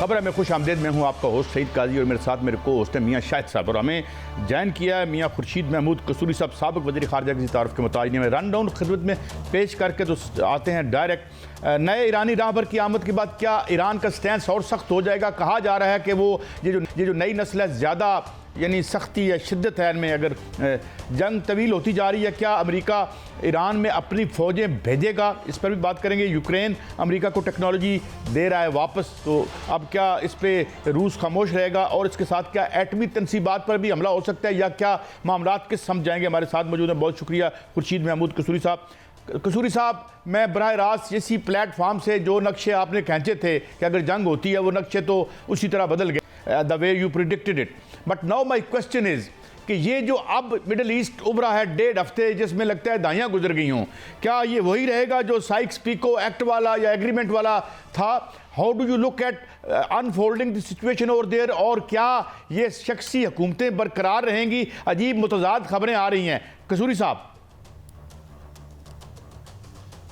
खबर है मैं खुश आमदेद में हूँ आपका होस्ट सईद काजी और मेरे साथ मेरे को होस्ट है मियाँ शाहिद साहब और हमें ज्वाइन किया है मियाँ खुर्शीद महमूद कसूरी साहब साबिक वज़ीर ख़ारजा की तारफ़ के मुताबिक में रन डाउन खिदमत में पेश करके तो आते हैं डायरेक्ट। नए ईरानी राहबर की आमद के बाद क्या ईरान का स्टैंड और सख्त हो जाएगा? कहा जा रहा है कि वो ये जो नई नस्ल है ज़्यादा यानी सख्ती या शिद्दत है इनमें, अगर जंग तवील होती जा रही है क्या अमेरिका ईरान में अपनी फ़ौजें भेजेगा? इस पर भी बात करेंगे। यूक्रेन अमेरिका को टेक्नोलॉजी दे रहा है वापस, तो अब क्या इस पर रूस खामोश रहेगा? और इसके साथ क्या एटमी तनसीबात पर भी हमला हो सकता है या क्या मामलात किस समझ जाएंगे? हमारे साथ मौजूद हैं, बहुत शुक्रिया खुर्शीद महमूद कसूरी साहब। कसूरी साहब, मैं बराह रास्त इसी प्लेटफार्म से जो नक्शे आपने खींचे थे कि अगर जंग होती है वो नक्शे तो उसी तरह बदल गए the way you predicted it, but now my question is कि ये जो अब मिडल ईस्ट उभरा है 1.5 हफ्ते जिसमें लगता है दाइयाँ गुजर गई हों, क्या ये वही रहेगा जो साइक्स पीको एक्ट वाला या एग्रीमेंट वाला था? How do you look at unfolding the situation over there? और क्या ये शख्सी हुकूमतें बरकरार रहेंगी? अजीब मुतज़ाद खबरें आ रही हैं। कसूरी साहब,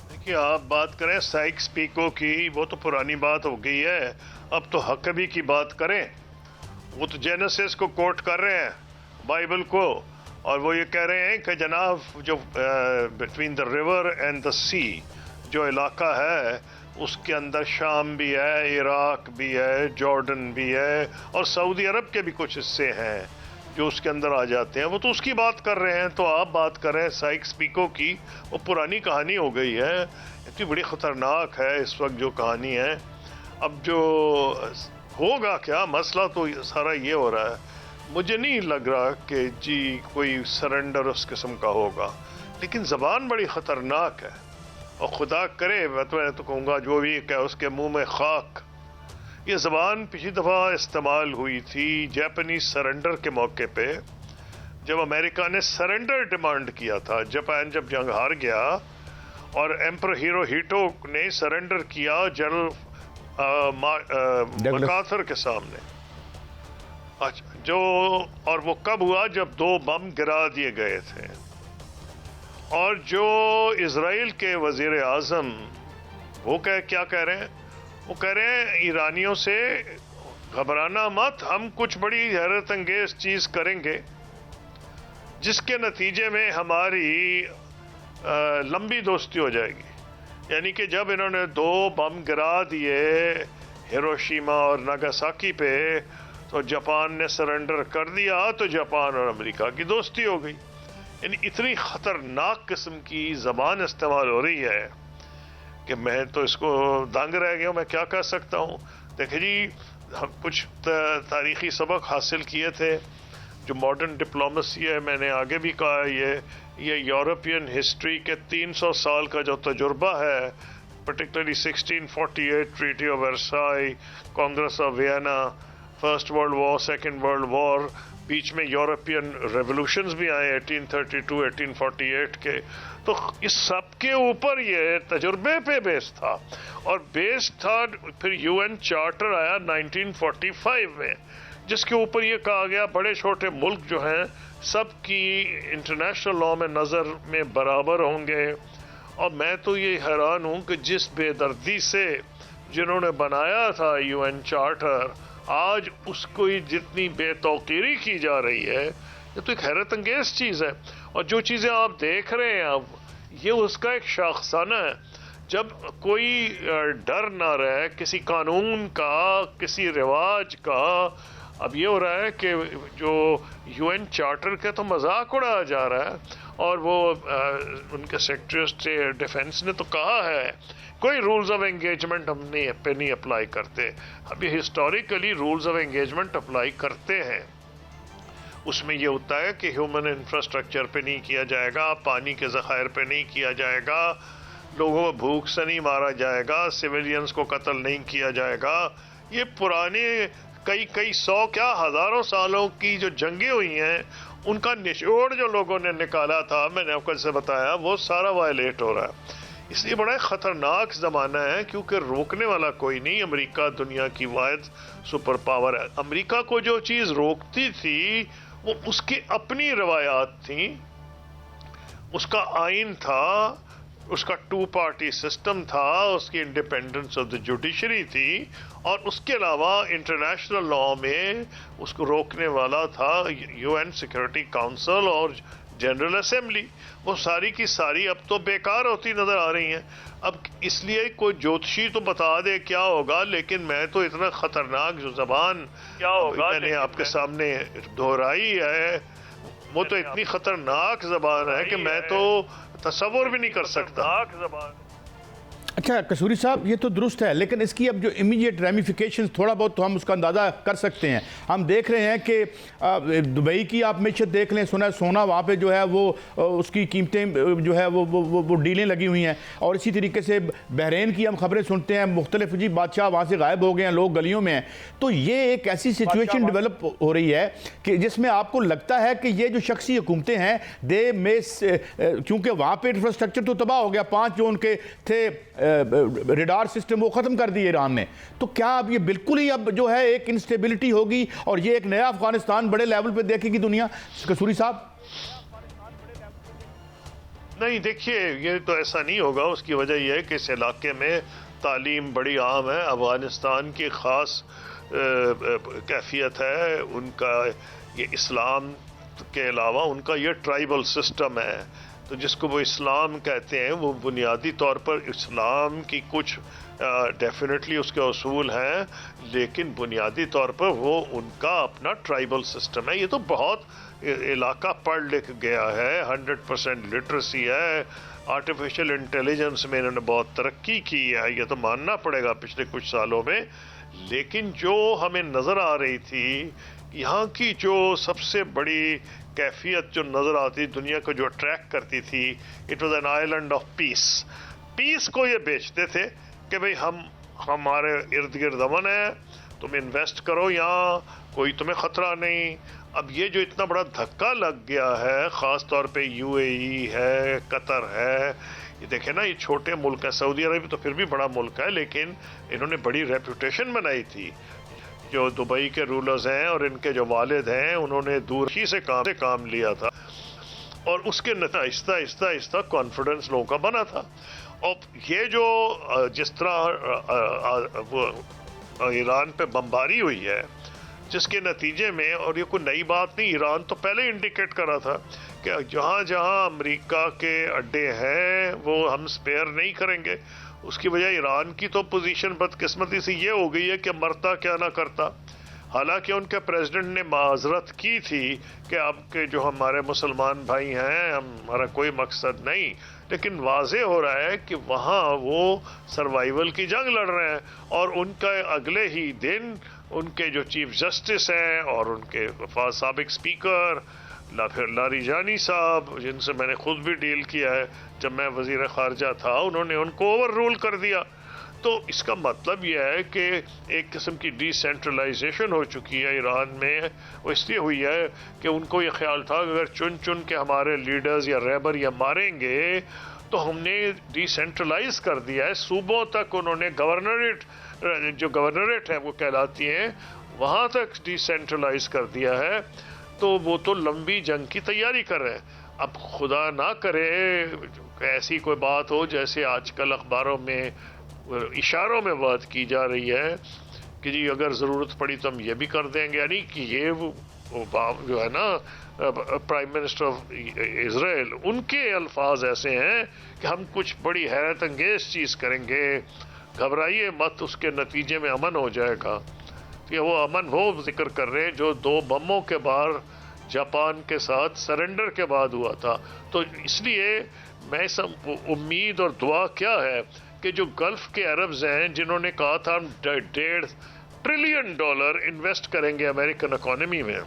देखिए, आप बात करें साइक्स पीको की, वो तो पुरानी बात हो गई है। अब तो हकबी की बात करें। वो तो जेनेसिस को कोट कर रहे हैं, बाइबल को, और वो ये कह रहे हैं कि जनाब जो between the river and the sea जो इलाका है उसके अंदर शाम भी है, इराक भी है, जॉर्डन भी है और सऊदी अरब के भी कुछ हिस्से हैं जो उसके अंदर आ जाते हैं। वो तो उसकी बात कर रहे हैं। तो आप बात कर रहे हैं साइक्स पीको की, वो पुरानी कहानी हो गई है। इतनी बड़ी ख़तरनाक है इस वक्त जो कहानी है। अब जो होगा क्या, मसला तो सारा ये हो रहा है, मुझे नहीं लग रहा कि जी कोई सरेंडर उस किस्म का होगा, लेकिन ज़बान बड़ी ख़तरनाक है और खुदा करे, मैं तो कहूँगा जो भी क्या उसके मुंह में खाक। ये ज़बान पिछली दफ़ा इस्तेमाल हुई थी जापानीज सरेंडर के मौके पे, जब अमेरिका ने सरेंडर डिमांड किया था। जापान जब जंग हार गया और एम्पर हिरोहितो ने सरेंडर किया जनरल मकार्थर के सामने। अच्छा, जो और वो कब हुआ? जब 2 बम गिरा दिए गए थे। और जो इजराइल के वजीर आजम वो क्या कह रहे हैं? वो कह रहे हैं ईरानियों से घबराना मत, हम कुछ बड़ी हैरत अंगेज चीज करेंगे जिसके नतीजे में हमारी लंबी दोस्ती हो जाएगी। यानी कि जब इन्होंने 2 बम गिरा दिए हिरोशिमा और नागासाकी पे तो जापान ने सरेंडर कर दिया, तो जापान और अमेरिका की दोस्ती हो गई। यानी इतनी खतरनाक किस्म की ज़बान इस्तेमाल हो रही है कि मैं तो इसको दंग रह गया हूँ। मैं क्या कह सकता हूँ? देखिए जी, हम कुछ तारीख़ी सबक हासिल किए थे जो मॉडर्न डिप्लोमेसी है। मैंने आगे भी कहा, ये यूरोपियन हिस्ट्री के 300 साल का जो तजुर्बा है, particularly 1648 treaty of Versailles, Congress of Vienna, first world war, second world war, बीच में यूरोपियन रेवोल्यूशंस भी आए 1832 1848 के। तो इस सब के ऊपर ये तजुर्बे पे बेस था और बेस था। फिर यूएन चार्टर आया 1945 में, जिसके ऊपर ये कहा गया बड़े छोटे मुल्क जो हैं सबकी इंटरनेशनल लॉ में नज़र में बराबर होंगे। और मैं तो ये हैरान हूँ कि जिस बेदर्दी से जिन्होंने बनाया था यूएन चार्टर, आज उसको जितनी बेतौकीरी की जा रही है, ये तो एक हैरत अंगेज चीज़ है। और जो चीज़ें आप देख रहे हैं अब, ये उसका एक शाखसाना है। जब कोई डर ना रहे किसी कानून का, किसी रिवाज का, अब ये हो रहा है कि जो यूएन चार्टर का तो मजाक उड़ाया जा रहा है। और वो उनके सेक्रेटरी ऑफ डिफेंस ने तो कहा है कोई रूल्स ऑफ एंगेजमेंट हम नहीं अप्लाई करते। अभी historically rules of engagement apply करते हैं। उसमें ये होता है कि ह्यूमन इंफ्रास्ट्रक्चर पे नहीं किया जाएगा, पानी के ज़खायर पे नहीं किया जाएगा, लोगों को भूख से नहीं मारा जाएगा, सिविलियंस को कत्ल नहीं किया जाएगा। ये पुराने कई 100 क्या हज़ारों सालों की जो जंगें हुई हैं, उनका निचोड़ जो लोगों ने निकाला था, मैंने आपको जैसे बताया, वो सारा वायलेट हो रहा है। इसलिए बड़ा ख़तरनाक ज़माना है, क्योंकि रोकने वाला कोई नहीं। अमेरिका दुनिया की वाहिद सुपर पावर है। अमेरिका को जो चीज़ रोकती थी वो उसकी अपनी रवायात थी, उसका आइन था, उसका 2 पार्टी सिस्टम था, उसकी इंडिपेंडेंस ऑफ द जुडिशरी थी और उसके अलावा इंटरनेशनल लॉ में उसको रोकने वाला था यूएन सिक्योरिटी काउंसिल और जनरल असेंबली। वो सारी की सारी अब तो बेकार होती नजर आ रही हैं। अब इसलिए कोई ज्योतिषी तो बता दे क्या होगा, लेकिन मैं तो इतना खतरनाक जो जबान क्या होगा मैंने आपके सामने दोहराई है, वो तो इतनी खतरनाक जबान है कि मैं तो तसव्वुर भी नहीं कर सकता। अच्छा कसूरी साहब, ये तो दुरुस्त है, लेकिन इसकी अब जो इमीडिएट रेमिफिकेशंस थोड़ा बहुत तो हम उसका अंदाज़ा कर सकते हैं। हम देख रहे हैं कि दुबई की आप मैशत देख लें, सोना वहाँ पे जो है वो उसकी कीमतें जो है वो डीलें लगी हुई हैं। और इसी तरीके से बहरीन की हम खबरें सुनते हैं, मुख्तलिफ जी बादशाह वहाँ से गायब हो गए हैं, लोग गलियों में हैं। तो ये एक ऐसी सिचुएशन डेवलप हो रही है कि जिसमें आपको लगता है कि ये जो शख्सी हुकूमतें हैं दे में, क्योंकि वहाँ पर इंफ्रास्ट्रक्चर तो तबाह हो गया, 5 जो उनके थे रेडार सिस्टम वो ख़त्म कर दिए ईरान ने, तो क्या अब ये बिल्कुल ही अब जो है एक इंस्टेबिलिटी होगी और ये एक नया अफगानिस्तान बड़े लेवल पे देखेगी दुनिया? कसूरी साहब नहीं, देखिए ये तो ऐसा नहीं होगा। उसकी वजह यह है कि इस इलाके में तालीम बड़ी आम है। अफगानिस्तान की ख़ास कैफियत है उनका, ये इस्लाम के अलावा उनका ये ट्राइबल सिस्टम है। तो जिसको वो इस्लाम कहते हैं, वो बुनियादी तौर पर इस्लाम की कुछ डेफिनेटली उसके असूल हैं, लेकिन बुनियादी तौर पर वो उनका अपना ट्राइबल सिस्टम है। ये तो बहुत इलाका पढ़ लिख गया है, 100% लिटरेसी है, आर्टिफिशियल इंटेलिजेंस में इन्होंने बहुत तरक्की की है, ये तो मानना पड़ेगा पिछले कुछ सालों में। लेकिन जो हमें नज़र आ रही थी, यहाँ की जो सबसे बड़ी कैफियत जो नज़र आती दुनिया को, जो अट्रैक्ट करती थी, it was an island of peace. Peace को ये बेचते थे कि भाई हमारे इर्द गिर्द अमन है, तुम इन्वेस्ट करो यहाँ, कोई तुम्हें ख़तरा नहीं। अब ये जो इतना बड़ा धक्का लग गया है, ख़ास तौर पे यूएई है, कतर है, ये देखे ना, ये छोटे मुल्क है। सऊदी अरब तो फिर भी बड़ा मुल्क है, लेकिन इन्होंने बड़ी रेपुटेशन बनाई थी। जो दुबई के रूलर्स हैं और इनके जो वालिद हैं, उन्होंने दूर ही से काम लिया था और उसके आहिस्ता आहिस्ता आहिस्ता कॉन्फिडेंस लोगों का बना था। और ये जो जिस तरह वो ईरान पे बमबारी हुई है, जिसके नतीजे में, और ये कोई नई बात नहीं, ईरान तो पहले इंडिकेट कर रहा था कि जहाँ जहाँ अमेरिका के अड्डे हैं वो हम स्पेयर नहीं करेंगे। उसकी वजह ईरान की तो पोजीशन बदकिस्मती से ये हो गई है कि मरता क्या ना करता। हालांकि उनके प्रेसिडेंट ने माजरत की थी कि आपके जो हमारे मुसलमान भाई हैं, हमारा कोई मकसद नहीं, लेकिन वाजे हो रहा है कि वहाँ वो सर्वाइवल की जंग लड़ रहे हैं। और उनका अगले ही दिन उनके जो चीफ जस्टिस हैं और उनके साबिक स्पीकर फिर लारिजानी साहब, जिनसे मैंने खुद भी डील किया है जब मैं वजीर खारजा था, उन्होंने उनको ओवर रूल कर दिया। तो इसका मतलब यह है कि एक किस्म की डिसेंट्रलाइजेशन हो चुकी है ईरान में। वो इसलिए हुई है कि उनको ये ख्याल था कि अगर चुन चुन के हमारे लीडर्स या रहबर या मारेंगे तो हमने डिसेंट्रलाइज कर दिया है। सूबों तक उन्होंने गवर्नरेट, जो गवर्नरेट है वो कहलाती हैं, वहाँ तक डिसेंट्रलाइज कर दिया है। तो वो तो लंबी जंग की तैयारी कर रहे हैं। अब खुदा ना करे ऐसी कोई बात हो जैसे आजकल अखबारों में इशारों में बात की जा रही है कि जी अगर ज़रूरत पड़ी तो हम ये भी कर देंगे। यानी कि ये वो जो है ना, प्राइम मिनिस्टर ऑफ इज़राइल, उनके अल्फाज ऐसे हैं कि हम कुछ बड़ी हैरत अंगेज चीज़ करेंगे, घबराइए मत, उसके नतीजे में अमन हो जाएगा। कि वो अमन वो जिक्र कर रहे हैं जो 2 बमों के बाद जापान के साथ सरेंडर के बाद हुआ था। तो इसलिए मैं सब उम्मीद और दुआ क्या है कि जो गल्फ के अरब्स हैं जिन्होंने कहा था हम $1.5 ट्रिलियन इन्वेस्ट करेंगे अमेरिकन इकोनॉमी में,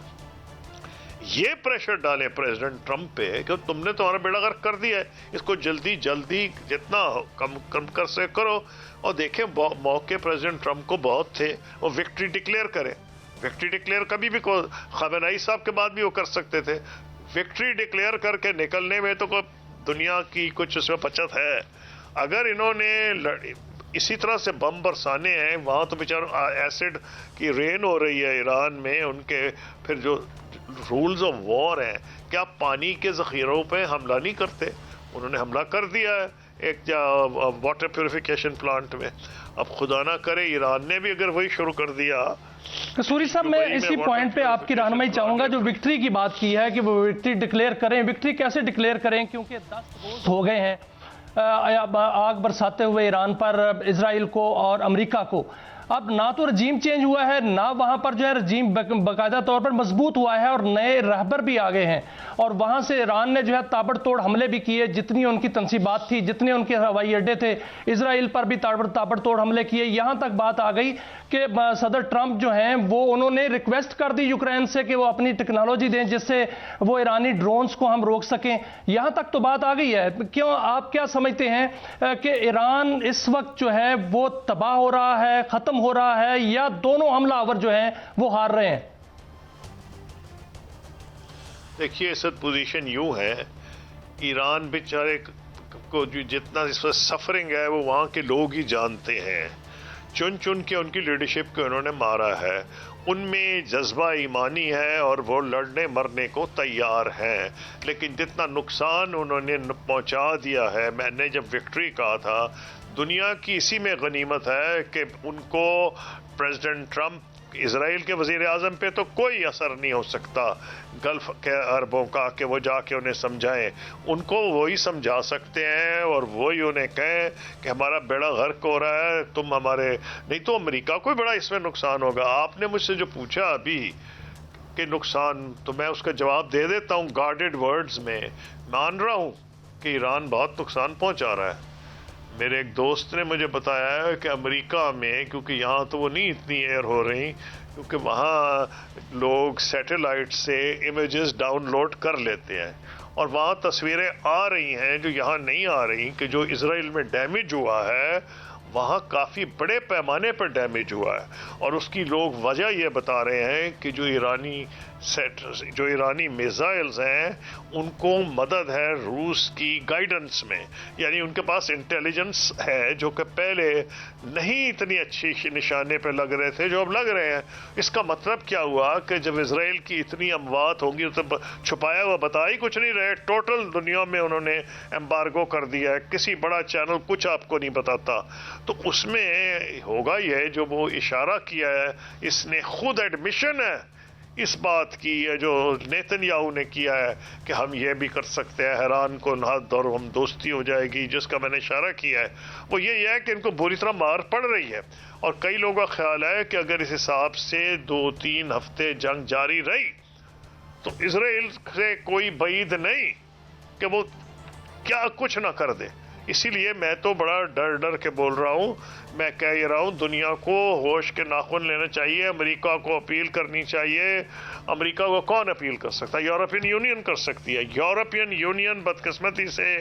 ये प्रेशर डालें प्रेसिडेंट ट्रंप पे कि तुमने तो हमारा बेड़ा गर्क कर दिया है, इसको जल्दी जल्दी जितना कम कर से करो। और देखें मौके प्रेसिडेंट ट्रंप को बहुत थे, वो विक्ट्री डिक्लेयर करें। विक्ट्री डिक्लेयर कभी भी खamenei साहब के बाद भी वो कर सकते थे। विक्ट्री डिक्लेयर करके निकलने में तो कोई दुनिया की कुछ उसमें बचत है। अगर इन्होंने इसी तरह से बम बरसाने हैं, वहाँ तो बेचारों एसिड की रेन हो रही है ईरान में, उनके फिर जो रूल्स ऑफ वॉर हैं, क्या पानी के ज़ख़ीरों पे हमला नहीं करते? उन्होंने हमला कर दिया है। एक वाटर प्योरिफिकेशन प्लांट में। अब खुदा ना करे ईरान ने भी अगर वही शुरू कर दिया। कसूरी साहब, मैं इसी पॉइंट पे आपकी रहनुमाई चाहूंगा। जो विक्ट्री की बात की है कि वो विक्ट्री डिक्लेयर करें, विक्ट्री कैसे डिक्लेयर करें, क्योंकि 10 रोज हो गए हैं आग बरसाते हुए ईरान पर, इजराइल को और अमेरिका को। अब ना तो रजीम चेंज हुआ है, ना वहां पर जो है रजीम बाकायदा तौर पर मजबूत हुआ है, और नए रहबर भी आ गए हैं। और वहां से ईरान ने जो है ताबड़तोड़ हमले भी किए, जितनी उनकी तनसीबात थी, जितने उनके हवाई अड्डे थे, इजराइल पर भी ताबड़तोड़ हमले किए। यहां तक बात आ गई कि सदर ट्रंप जो हैं वो उन्होंने रिक्वेस्ट कर दी यूक्रेन से कि वो अपनी टेक्नोलॉजी दें जिससे वो ईरानी ड्रोन्स को हम रोक सकें। यहां तक तो बात आ गई है। क्यों, आप क्या समझते हैं कि ईरान इस वक्त जो है वो तबाह हो रहा है, खत्म हो रहा है, या दोनों हमलावर जो हैं वो हार रहे हैं? देखिए, इस पोजीशन यूं है, ईरान बेचारे को जो जितना इस वक्त सफरिंग है वो वहां के लोग ही जानते हैं। चुन चुन के उनकी लीडरशिप को उन्होंने मारा है। उनमें जज्बा ईमानी है और वो लड़ने मरने को तैयार हैं, लेकिन जितना नुकसान उन्होंने पहुंचा दिया है, मैंने जब विक्ट्री कहा था, दुनिया की इसी में गनीमत है कि उनको प्रेसिडेंट ट्रंप, इजराइल के वजीर आजम पे तो कोई असर नहीं हो सकता गल्फ के अरबों का कि वो जाके उन्हें समझाएं। उनको वही समझा सकते हैं और वही उन्हें कहें कि हमारा बेड़ा गर्क हो रहा है, तुम हमारे, नहीं तो अमेरिका को बड़ा इसमें नुकसान होगा। आपने मुझसे जो पूछा अभी कि नुकसान, तो मैं उसका जवाब दे देता हूँ गार्डेड वर्ड्स में। मान रहा हूँ कि ईरान बहुत नुकसान पहुँचा रहा है। मेरे एक दोस्त ने मुझे बताया है कि अमेरिका में, क्योंकि यहाँ तो वो नहीं इतनी एयर हो रही, क्योंकि वहाँ लोग सैटेलाइट से इमेजेस डाउनलोड कर लेते हैं और वहाँ तस्वीरें आ रही हैं जो यहाँ नहीं आ रही, कि जो इजराइल में डैमेज हुआ है वहाँ काफ़ी बड़े पैमाने पर डैमेज हुआ है। और उसकी लोग वजह ये बता रहे हैं कि जो ईरानी मिसाइल्स हैं उनको मदद है रूस की गाइडेंस में, यानी उनके पास इंटेलिजेंस है जो कि पहले नहीं इतनी अच्छी निशाने पे लग रहे थे जो अब लग रहे हैं। इसका मतलब क्या हुआ कि जब इजराइल की इतनी अमवात होंगी तो छुपाया हुआ बता ही कुछ नहीं रहे, टोटल दुनिया में उन्होंने एम्बार्गो कर दिया है, किसी बड़ा चैनल कुछ आपको नहीं बताता। तो उसमें होगा यह जो वो इशारा किया है, इसने खुद एडमिशन है इस बात की है जो नेतन्याहू ने किया है कि हम ये भी कर सकते हैं, हैरान को हाथ और हम दोस्ती हो जाएगी, जिसका मैंने इशारा किया है वो ये है कि इनको बुरी तरह मार पड़ रही है। और कई लोगों का ख्याल है कि अगर इस हिसाब से 2-3 हफ्ते जंग जारी रही तो इजराइल से कोई बईद नहीं कि वो क्या कुछ ना कर दे। इसीलिए मैं तो बड़ा डर डर के बोल रहा हूँ। मैं कह ही रहा हूँ दुनिया को होश के नाखून लेना चाहिए, अमेरिका को अपील करनी चाहिए। अमेरिका को कौन अपील कर सकता है? यूरोपियन यूनियन कर सकती है। यूरोपियन यूनियन बदकिस्मती से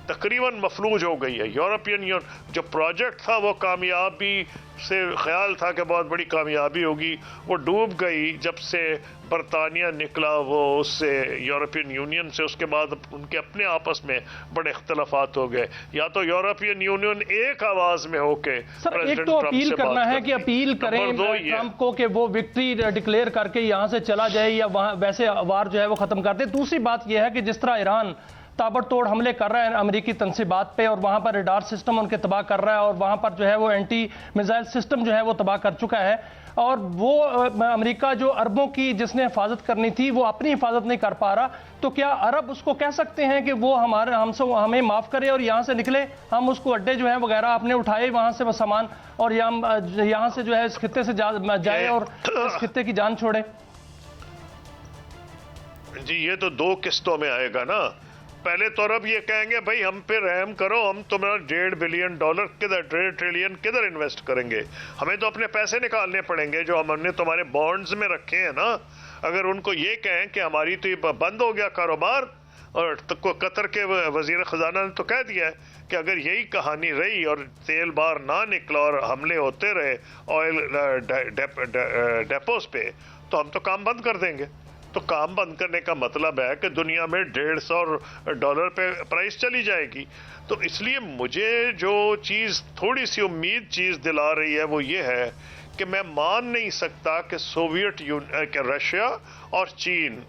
तकरीबन मफलूज हो गई है। यूरोपियन यूनियन जो प्रोजेक्ट था वो कामयाबी से ख्याल था कि बहुत बड़ी कामयाबी होगी, वो डूब गई जब से बरतानिया निकला वो उससे यूरोपियन यूनियन से। उसके बाद उनके अपने आपस में बड़े इख्तलाफात हो गए। या तो यूरोपियन यूनियन एक आवाज में होके सर, एक तो अपील करना है कि अपील करें ट्रंप को कि वो विक्ट्री डिक्लेयर करके यहाँ से चला जाए या वहाँ वैसे वार जो है वो खत्म कर दे। दूसरी बात यह है कि जिस तरह ईरान ताबड़तोड़ हमले कर रहा है अमेरिकी तनसीबात पे और वहाँ पर रडार सिस्टम उनके तबाह कर रहा है और वहाँ पर जो है वो एंटी मिसाइल सिस्टम जो है वो तबाह कर चुका है, और वो अमेरिका जो अरबों की जिसने हिफाजत करनी थी वो अपनी हिफाजत नहीं कर पा रहा, तो क्या अरब उसको कह सकते हैं कि वो हमें माफ़ करे और यहाँ से निकले, हम उसको अड्डे जो है वगैरह आपने उठाए वहाँ से वो सामान और यहाँ से जो है इस खित्ते से जाए और इस खित्ते की जान छोड़े? जी, ये तो 2 किस्तों में आएगा ना। पहले तो अरब ये कहेंगे भाई हम पे रहम करो, हम तुम्हारा $1.5 बिलियन किधर, 1.5 ट्रिलियन किधर इन्वेस्ट करेंगे? हमें तो अपने पैसे निकालने पड़ेंगे जो हमने तुम्हारे बॉन्ड्स में रखे हैं ना। अगर उनको ये कहें कि हमारी तो ये बंद हो गया कारोबार, और तो कतर के वजीर खजाना ने तो कह दिया है कि अगर यही कहानी रही और तेल बार ना निकला और हमले होते रहे ऑयल डेपोस पे, तो हम तो काम बंद कर देंगे। तो काम बंद करने का मतलब है कि दुनिया में $150 पे प्राइस चली जाएगी। तो इसलिए मुझे जो चीज़ थोड़ी सी उम्मीद चीज़ दिला रही है वो ये है कि मैं मान नहीं सकता कि सोवियत यूनियन के रशिया और चीन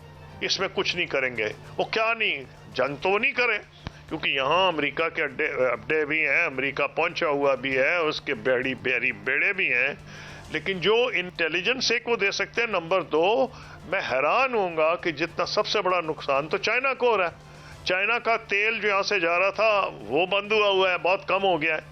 इसमें कुछ नहीं करेंगे। वो क्या नहीं, जंग तो नहीं करें, क्योंकि यहाँ अमेरिका के अड्डे भी हैं, अमेरिका पहुंचा हुआ भी है, उसके बेड़े भी हैं, लेकिन जो इंटेलिजेंस एक वो दे सकते हैं। नंबर 2, मैं हैरान होऊंगा कि जितना सबसे बड़ा नुकसान तो चाइना को हो रहा है। चाइना का तेल जो यहाँ से जा रहा था वो बंद हुआ है, बहुत कम हो गया है,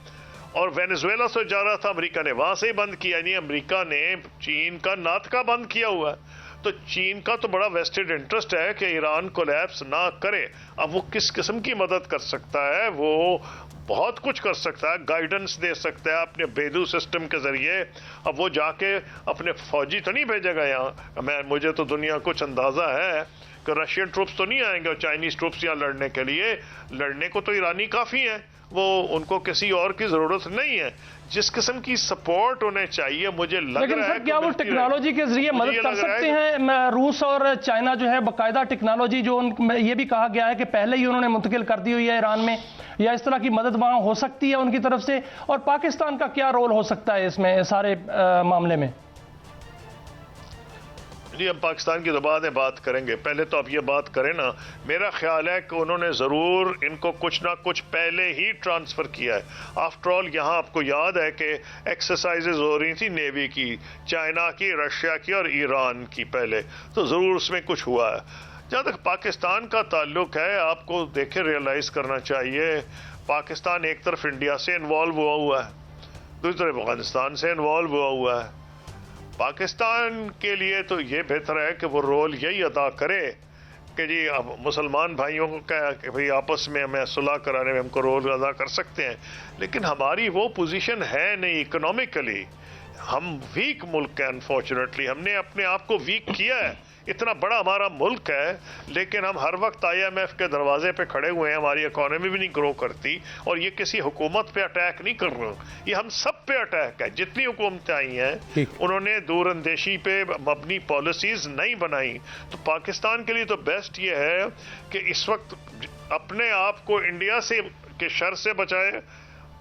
और वेनेजुएला से जा रहा था अमेरिका ने वहां से ही बंद किया, यानी अमेरिका ने चीन का नाटका बंद किया हुआ है। तो चीन का तो बड़ा वेस्टेड इंटरेस्ट है कि ईरान कोलैप्स ना करे। अब वो किस किस्म की मदद कर सकता है? वो बहुत कुछ कर सकता है, गाइडेंस दे सकता है अपने बेदू सिस्टम के जरिए। अब वो जाके अपने फौजी तो नहीं भेजेगा यहाँ, मुझे तो दुनिया कुछ अंदाजा है कि रशियन ट्रूप्स तो नहीं आएंगे और चाइनीज ट्रूप्स यहाँ लड़ने के लिए। लड़ने को तो ईरानी काफी है, वो उनको किसी और की जरूरत नहीं है। जिस किस्म की सपोर्ट उन्हें चाहिए, मुझे लग रहा है क्या वो टेक्नोलॉजी के जरिए मदद कर सकते हैं? रूस और चाइना जो है बाकायदा टेक्नोलॉजी जो ये भी कहा गया है कि पहले ही उन्होंने मुंतकिल कर दी हुई है ईरान में, या इस तरह की मदद वहां हो सकती है उनकी तरफ से? और पाकिस्तान का क्या रोल हो सकता है इसमें सारे मामले में? जी, हम पाकिस्तान की तो बाद में बात करेंगे, पहले तो आप ये बात करें ना। मेरा ख्याल है कि उन्होंने ज़रूर इनको कुछ ना कुछ पहले ही ट्रांसफ़र किया है। आफ्टर ऑल यहाँ आपको याद है कि एक्सरसाइजेज हो रही थी नेवी की, चाइना की, रशिया की और ईरान की पहले, तो ज़रूर उसमें कुछ हुआ है। जहाँ तक पाकिस्तान का ताल्लुक है, आपको देखे रियलाइज़ करना चाहिए, पाकिस्तान एक तरफ इंडिया से इन्वॉल्व हुआ है, दूसरी तरफ अफगानिस्तान से इन्वॉल्व हुआ है। पाकिस्तान के लिए तो ये बेहतर है कि वो रोल यही अदा करे कि जी अब मुसलमान भाइयों को क्या कि भाई आपस में हमें सुलह कराने में हमको रोल अदा कर सकते हैं, लेकिन हमारी वो पोजीशन है नहीं। इकोनॉमिकली हम वीक मुल्क है, अनफॉर्चुनेटली हमने अपने आप को वीक किया है। इतना बड़ा हमारा मुल्क है, लेकिन हम हर वक्त IMF के दरवाजे पे खड़े हुए हैं, हमारी इकोनॉमी भी नहीं ग्रो करती। और ये किसी हुकूमत पे अटैक नहीं कर रहे, ये हम सब पे अटैक है। जितनी हुकूमतें आई हैं उन्होंने दूरअंदेशी पे मबनी पॉलिसीज नहीं बनाई। तो पाकिस्तान के लिए तो बेस्ट ये है कि इस वक्त अपने आप को इंडिया से के शर से बचाए,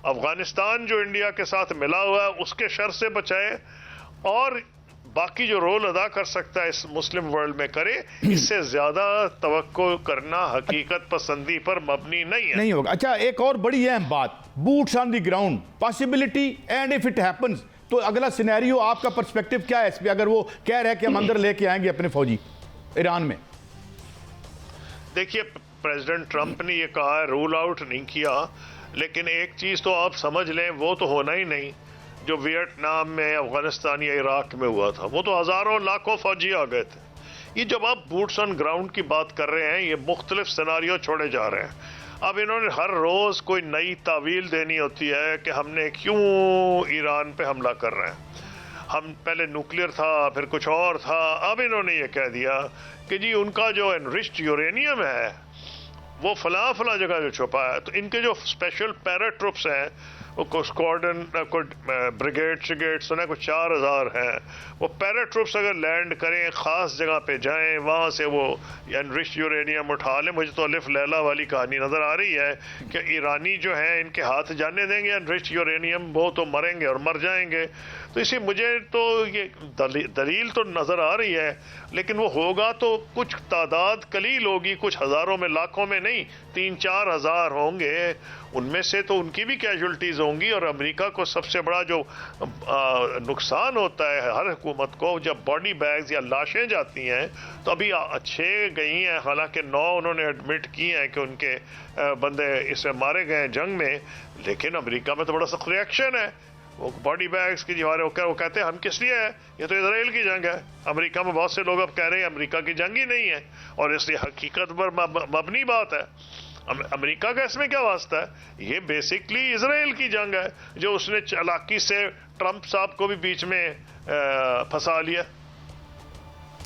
अफगानिस्तान जो इंडिया के साथ मिला हुआ है उसके शर से बचाए, और बाकी जो रोल अदा कर सकता है इस मुस्लिम वर्ल्ड में करे। इससे ज्यादा तवक्को करना हकीकत पसंदी पर मबनी नहीं होगा। अच्छा, एक और बड़ी अहम बात, boots on the ground, possibility and if it happens, तो अगला सिनेरियो आपका पर्सपेक्टिव क्या है इस पे? अगर वो कह रहे हैं कि हम अंदर लेके आएंगे अपने फौजी ईरान में। देखिए, प्रेसिडेंट ट्रंप ने ये कहा है, रूल आउट नहीं किया, लेकिन एक चीज तो आप समझ लें, वो तो होना ही नहीं जो वियतनाम में, अफगानिस्तान या इराक में हुआ था। वो तो हजारों लाखों फौजी आ गए थे। ये जब आप बूट्स ऑन ग्राउंड की बात कर रहे हैं, ये मुख्तलिफ सिनारियो छोड़े जा रहे हैं। अब इन्होंने हर रोज कोई नई तावील देनी होती है कि हमने क्यों ईरान पे हमला कर रहे हैं। हम पहले न्यूक्लियर था, फिर कुछ और था, अब इन्होंने ये कह दिया कि जी उनका जो एनरिच्ड यूरेनियम है वो फला फला जगह जो छुपा है। तो इनके जो स्पेशल पैरा ट्रुप्स हैं, वो स्क्वाड्रन ब्रिगेड श्रिगेड सुना कुछ 4000 हैं, वो पैरा ट्रुप्स अगर लैंड करें, ख़ास जगह पे जाएं, वहाँ से वो एनरिच्ड यूरेनियम उठा लें। मुझे तो अलिफ लैला वाली कहानी नज़र आ रही है कि ईरानी जो हैं इनके हाथ जाने देंगे एनरिच्ड यूरेनियम, वो तो मरेंगे और मर जाएंगे। तो इसी मुझे तो ये दलील तो नज़र आ रही है, लेकिन वो होगा तो कुछ तादाद कलील होगी, कुछ हज़ारों में लाखों में नहीं, 3-4 हज़ार होंगे। उनमें से तो उनकी भी कैजुअल्टीज होंगी। और अमेरिका को सबसे बड़ा जो नुकसान होता है हर हुकूमत को, जब बॉडी बैग्स या लाशें जाती हैं, तो अभी 6 गई हैं, हालांकि 9 उन्होंने एडमिट की हैं कि उनके बंदे इससे मारे गए जंग में, लेकिन अमेरिका में तो बड़ा सख्त रिएक्शन है। वो बॉडी बैग्स की जो वो कहते हैं हम किस लिए है, ये तो इसराइल की जंग है। अमेरिका में बहुत से लोग अब कह रहे हैं अमेरिका की जंग ही नहीं है, और इसलिए हकीकत पर मबनी बात है। अमेरिका का इसमें क्या वास्ता है? ये बेसिकली इजराइल की जंग है, जो उसने चालाकी से ट्रंप साहब को भी बीच में फंसा लिया।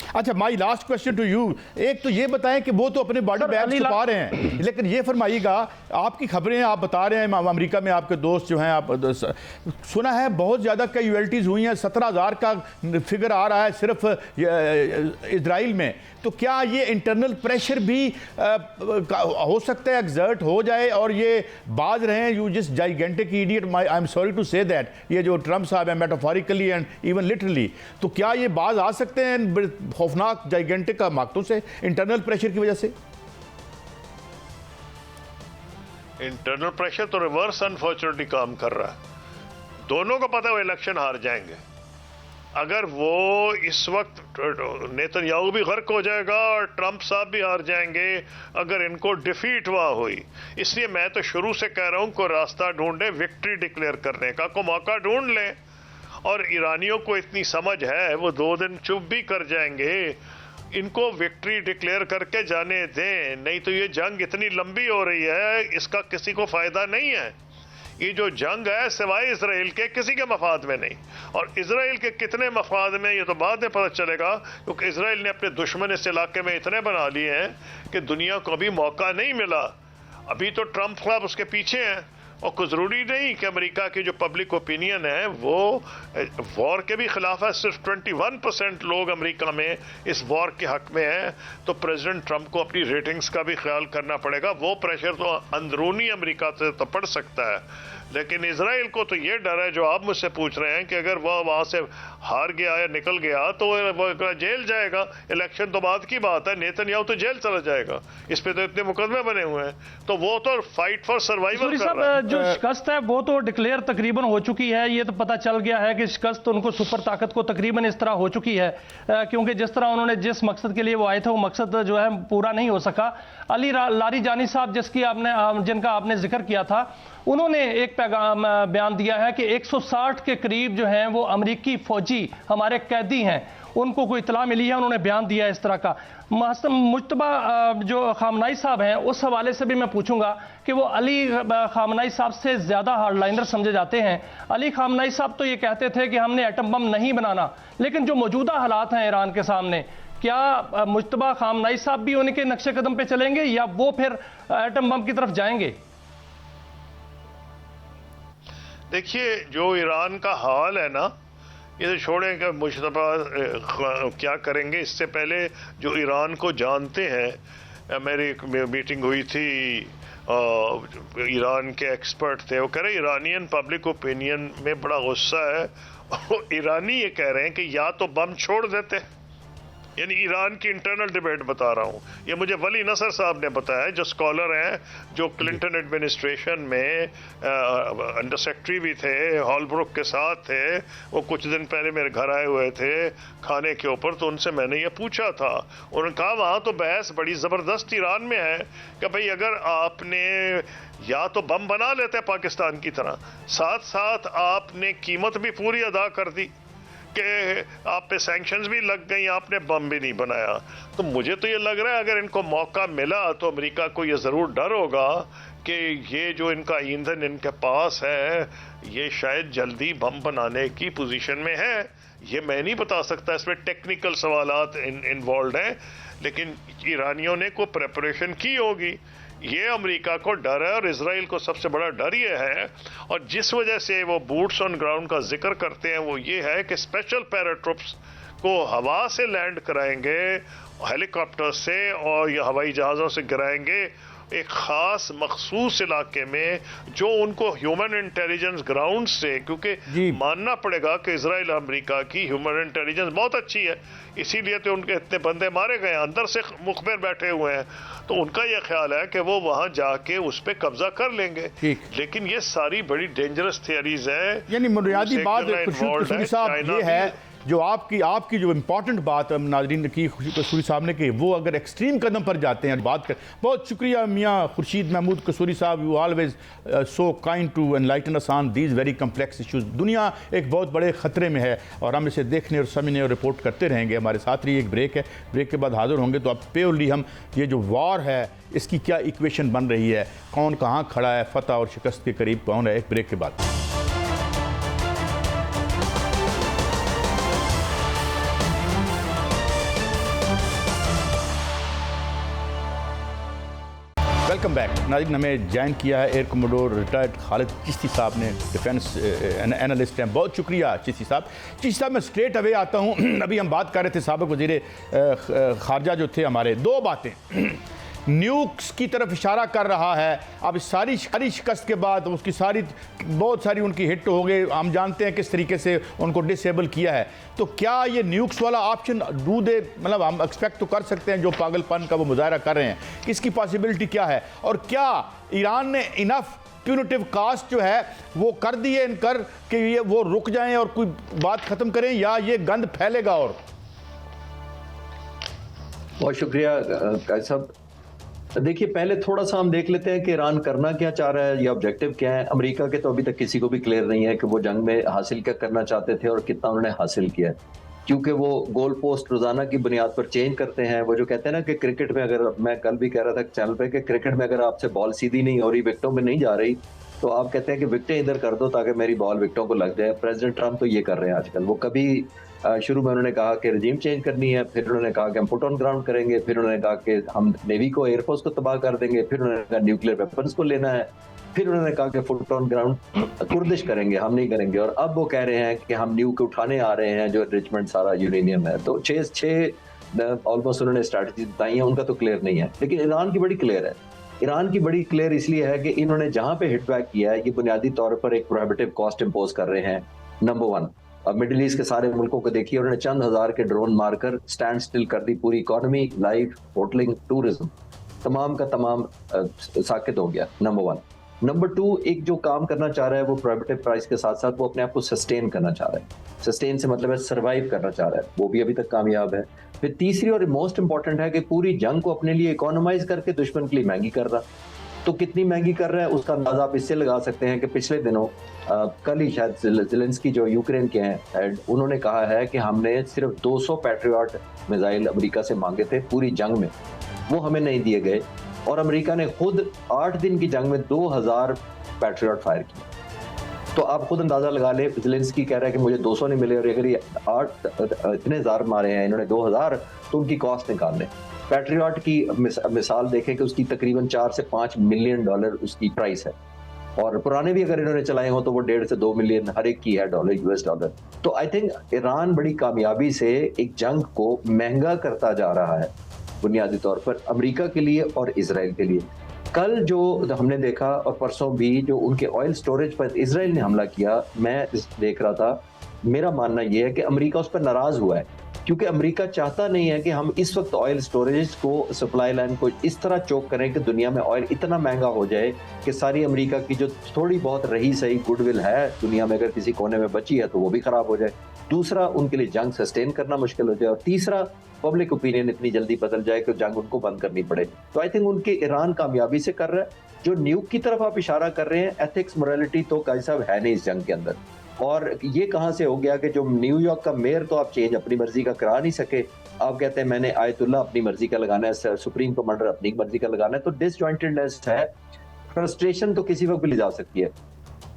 अच्छा, my last question to you, एक तो ये बताएं कि वो तो अपने बॉडी बैग छुपा रहे हैं, लेकिन ये फरमाइएगा, आपकी खबरें आप बता रहे हैं अमेरिका में आपके दोस्त जो हैं, आप सुना है बहुत ज़्यादा कैजुअल्टीज़ हुई हैं, 17,000 का फिगर आ रहा है सिर्फ इजराइल में। तो क्या ये इंटरनल प्रेशर भी हो सकता है एक्सर्ट हो जाए और ये बाज रहे हैं, you this gigantic idiot, I am sorry to say that, ये जो ट्रंप साहब है मेटाफोरिकली एंड इवन लिटरली, तो क्या ये बाज आ सकते हैं खौफनाक जाइगेंटिक का माकतों से, इंटरनल प्रेशर की वजह से? इंटरनल प्रेशर तो रिवर्स अनफॉर्चुनेटली काम कर रहा है। दोनों को पता है वो इलेक्शन हार जाएंगे। अगर वो इस वक्त नेतन्याहू भी गर्क हो जाएगा और ट्रंप साहब भी हार जाएंगे अगर इनको डिफीट वहां हुई। इसलिए मैं तो शुरू से कह रहा हूं कोई रास्ता ढूंढे विक्ट्री डिक्लेयर करने का, कोई मौका ढूंढ लें। और ईरानियों को इतनी समझ है वो 2 दिन चुप भी कर जाएंगे, इनको विक्ट्री डिक्लेयर करके जाने दें, नहीं तो ये जंग इतनी लंबी हो रही है इसका किसी को फायदा नहीं है। ये जो जंग है सिवाय इसराइल के किसी के मफाद में नहीं, और इसराइल के कितने मफाद में ये तो बाद में पता चलेगा, क्योंकि इसराइल ने अपने दुश्मन इस इलाके में इतने बना लिए हैं कि दुनिया को अभी मौका नहीं मिला। अभी तो ट्रंप साहब उसके पीछे हैं, और कुछ जरूरी नहीं कि अमेरिका की जो पब्लिक ओपिनियन है वो वॉर के भी खिलाफ है। सिर्फ 21% लोग अमेरिका में इस वॉर के हक में हैं। तो प्रेसिडेंट ट्रंप को अपनी रेटिंग्स का भी ख्याल करना पड़ेगा। वो प्रेशर तो अंदरूनी अमेरिका से तो पड़ सकता है, लेकिन इसराइल को तो ये डर है जो आप मुझसे पूछ रहे हैं कि अगर वह वहां से हार गया या निकल गया तो वो जेल जाएगा। इलेक्शन तो बाद की बात है, नेतन्याहू तो जेल चला जाएगा। इस पे तो इतने मुकदमे बने हुए हैं, तो वो तो फाइट फॉर सर्वाइवल कर रहा है। जो शिकस्त है वो तो डिक्लेयर तकरीबन हो चुकी है। ये तो पता चल गया है कि शिकस्त उनको सुपर ताकत को तकरीबन इस तरह हो चुकी है, क्योंकि जिस तरह उन्होंने जिस मकसद के लिए वो आए थे वो मकसद जो है पूरा नहीं हो सका। अली लारीजानी साहब जिनका आपने जिक्र किया था, उन्होंने एक पैगाम बयान दिया है कि 160 के करीब जो हैं वो अमरीकी फौजी हमारे कैदी हैं, उनको कोई इतला मिली है, उन्होंने बयान दिया है इस तरह का। मुज्तबा जो खामनाई साहब हैं उस हवाले से भी मैं पूछूंगा कि वो अली खामनाई साहब से ज़्यादा हार्डलाइनर समझे जाते हैं। अली खामनाई साहब तो ये कहते थे कि हमने एटम बम नहीं बनाना, लेकिन जो मौजूदा हालात हैं ईरान के सामने, क्या मुज्तबा खामनाई साहब भी उनके नक्शे कदम पे चलेंगे या वो फिर एटम बम की तरफ जाएंगे? देखिए, जो ईरान का हाल है ना, ये तो छोड़ें कि मुश्तबा क्या करेंगे। इससे पहले जो ईरान को जानते हैं, मेरी एक मीटिंग हुई थी, ईरान के एक्सपर्ट थे, वो कह रहे ईरानियन पब्लिक ओपिनियन में बड़ा गुस्सा है। ईरानी ये कह रहे हैं कि या तो बम छोड़ देते, यानी ईरान की इंटरनल डिबेट बता रहा हूँ, ये मुझे वली नसर साहब ने बताया, जो स्कॉलर हैं, जो क्लिंटन एडमिनिस्ट्रेशन में अंडर सेक्रेटरी भी थे, हॉलब्रुक के साथ थे। वो कुछ दिन पहले मेरे घर आए हुए थे खाने के ऊपर, तो उनसे मैंने ये पूछा था। उन्होंने कहा वहाँ तो बहस बड़ी ज़बरदस्त ईरान में है कि भाई अगर आपने या तो बम बना लेते पाकिस्तान की तरह, साथ साथ आपने कीमत भी पूरी अदा कर दी कि आप पे सैंक्शंस भी लग गई, आपने बम भी नहीं बनाया। तो मुझे तो ये लग रहा है अगर इनको मौका मिला तो अमेरिका को ये ज़रूर डर होगा कि ये जो इनका ईंधन इनके पास है ये शायद जल्दी बम बनाने की पोजीशन में है। ये मैं नहीं बता सकता, इसमें टेक्निकल सवालात इन्वॉल्व हैं, लेकिन ईरानियों ने कोई प्रेपरेशन की होगी। ये अमेरिका को डर है, और इसराइल को सबसे बड़ा डर ये है, और जिस वजह से वो बूट्स ऑन ग्राउंड का जिक्र करते हैं वो ये है कि स्पेशल पैराट्रूप्स को हवा से लैंड कराएंगे, हेलीकॉप्टर से और या हवाई जहाज़ों से गिराएंगे एक ख़ास मखसूस इलाके में, जो उनको ह्यूमन इंटेलिजेंस ग्राउंड से, क्योंकि मानना पड़ेगा कि इजराइल अमेरिका की ह्यूमन इंटेलिजेंस बहुत अच्छी है, इसीलिए तो उनके इतने बंदे मारे गए, अंदर से मुखबिर बैठे हुए हैं। तो उनका यह ख्याल है कि वो वहां जाके उस पर कब्जा कर लेंगे। लेकिन ये सारी बड़ी डेंजरस थियरीज है। यानी बुनियादी बात कसूरी साहब ये है, जो आपकी जो इम्पोर्टेंट बात नाज़रीन की कसूरी साहब ने की, वो अगर एक्सट्रीम कदम पर जाते हैं बात कर। बहुत शुक्रिया मियाँ Khurshid Mahmud Kasuri sahab, you always so kind to enlighten us on these very complex issues. दुनिया एक बहुत बड़े ख़तरे में है और हम इसे देखने और समझने और रिपोर्ट करते रहेंगे। हमारे साथ रही एक ब्रेक है, ब्रेक के बाद हाजिर होंगे। तो अब प्योरली हम ये जो वॉर है इसकी क्या इक्वेशन बन रही है, कौन कहाँ खड़ा है, फतह और शिकस्त के करीब कौन है, एक ब्रेक के बाद। वेलकम बैक नाज़रीन। हमें ज्वाइन किया है air commodore retired Khalid Chishti साहब ने, डिफेंस एनालिस्ट हैं। बहुत शुक्रिया चिश्ती साहब। चिश्ती साहब मैं स्ट्रेट अवे आता हूँ। अभी हम बात कर रहे थे साबिक़ वज़ीर ख़ारजा जो थे हमारे, दो बातें न्यूक्स की तरफ इशारा कर रहा है। अब सारी शिकस्त के बाद उसकी बहुत सारी उनकी हिट हो गए, हम जानते हैं किस तरीके से उनको डिसेबल किया है। तो क्या ये न्यूक्स वाला ऑप्शन मतलब हम एक्सपेक्ट तो कर सकते हैं जो पागलपन का वो मुजाहरा कर रहे हैं, इसकी पॉसिबिलिटी क्या है? और क्या ईरान ने इनफ प्यूनिटिव कास्ट जो है वो कर दिए इनकर कि ये वो रुक जाएं और कोई बात खत्म करें, या ये गंद फैलेगा? और बहुत शुक्रिया साहब। देखिए, पहले थोड़ा सा हम देख लेते हैं कि ईरान करना क्या चाह रहा है या ऑब्जेक्टिव क्या है। अमेरिका के तो अभी तक किसी को भी क्लियर नहीं है कि वो जंग में हासिल क्या करना चाहते थे और कितना उन्होंने हासिल किया है, क्योंकि वो गोल पोस्ट रोजाना की बुनियाद पर चेंज करते हैं। वो जो कहते हैं ना कि क्रिकेट में, अगर मैं कल भी कह रहा था चैनल पे कि क्रिकेट में अगर आपसे बॉल सीधी नहीं हो रही, विकेटों में नहीं जा रही, तो आप कहते हैं कि विकेटें इधर कर दो ताकि मेरी बॉल विकेटों को लग जाए। प्रेसिडेंट ट्रंप तो ये कर रहे हैं आजकल। वो कभी शुरू में उन्होंने कहा कि रजीम चेंज करनी है, फिर उन्होंने कहा कि हम पुट ऑन ग्राउंड करेंगे, फिर उन्होंने कहा कि हम नेवी को, एयरफोर्स को तबाह कर देंगे, फिर उन्होंने कहा न्यूक्लियर वेपन्स को लेना है, फिर उन्होंने कहा कि फुट ऑन ग्राउंड कुर्दिश करेंगे, हम नहीं करेंगे। और अब वो कह रहे हैं कि हम न्यूक उठाने आ रहे हैं जो रिचमंड सारा यूरेनियम है। तो छः ऑलमोस्ट उन्होंने स्ट्रैटेजी बताई है, उनका तो क्लियर नहीं है। लेकिन ईरान की बड़ी क्लियर है। ईरान की बड़ी क्लियर इसलिए है कि इन्होंने जहां पे हिट बैक किया है, ये बुनियादी तौर पर एक प्रोहिबिटिव कॉस्ट इंपोज कर रहे हैं। नंबर वन, अब मिडिल ईस्ट के सारे मुल्कों को देखिए, उन्होंने चंद हजार के ड्रोन मारकर स्टैंड स्टिल कर दी पूरी इकोनॉमी, लाइफ, होटलिंग, टूरिज्म, तमाम का तमाम साकित हो गया। Number one. नंबर टू, एक जो काम करना चाह रहा है वो प्रोहिबिटिव प्राइस के साथ साथ वो अपने आप को सस्टेन करना चाह रहा है। सस्टेन से मतलब है सर्वाइव करना चाह रहा है, वो भी अभी तक कामयाब है। फिर तीसरी और मोस्ट इंपॉर्टेंट है कि पूरी जंग को अपने लिए इकोनॉमाइज करके दुश्मन के लिए महंगी कर रहा। तो कितनी महंगी कर रहा है उसका अंदाजा आप इससे लगा सकते हैं कि पिछले दिनों कल ही शायद ज़ेलेंस्की जो यूक्रेन के हैं हेड, उन्होंने कहा है कि हमने सिर्फ 200 पैट्रियट मिसाइल अमेरिका से मांगे थे पूरी जंग में, वो हमें नहीं दिए गए। और अमेरिका ने खुद 8 दिन की जंग में 2000 पैट्रियट फायर किए। तो आप खुद अंदाजा लगा ले, ज़ेलेंस्की कह रहा है कि मुझे 200 नहीं मिले, और अगर ये 8 इतने हजार मारे हैं इन्होंने 2000, तो उनकी कॉस्ट निकाल लें। पैट्रियट की मिसाल देखें कि उसकी तकरीबन 4 से 5 मिलियन डॉलर उसकी प्राइस है, और पुराने भी अगर इन्होंने चलाए हो तो वो 1.5 से 2 मिलियन हर एक की है डॉलर, यूएस डॉलर। तो आई थिंक ईरान बड़ी कामयाबी से एक जंग को महंगा करता जा रहा है बुनियादी तौर पर अमेरिका के लिए और इसराइल के लिए। कल जो हमने देखा और परसों भी जो उनके ऑयल स्टोरेज पर इसराइल ने हमला किया, मैं देख रहा था, मेरा मानना यह है कि अमेरिका उस पर नाराज हुआ है, क्योंकि अमेरिका चाहता नहीं है कि हम इस वक्त ऑयल स्टोरेज को, सप्लाई लाइन को इस तरह चोक करें कि दुनिया में ऑयल इतना महंगा हो जाए कि सारी अमेरिका की जो थोड़ी बहुत रही सही गुडविल है दुनिया में, अगर किसी कोने में बची है तो वो भी खराब हो जाए। दूसरा, उनके लिए जंग सस्टेन करना मुश्किल हो जाए। और तीसरा, पब्लिक ओपिनियन इतनी जल्दी बदल जाए कि जंग उनको बंद करनी पड़े। तो आई थिंक उनके ईरान कामयाबी से कर रहा है। जो न्यूक की तरफ आप इशारा कर रहे हैं, एथिक्स मोरालिटी तो काजी साहब है नहीं इस जंग के अंदर। और ये कहां से हो गया कि जो न्यूयॉर्क का मेयर तो आप चेंज अपनी मर्जी का करा नहीं सके, आप कहते हैं मैंने आयतुल्ला अपनी मर्जी का लगाना है, सुप्रीम कमांडर अपनी मर्जी का लगाना है। तो डिसजॉइंटेडनेस है, फ्रस्ट्रेशन तो किसी वक्त भी ले जा सकती है।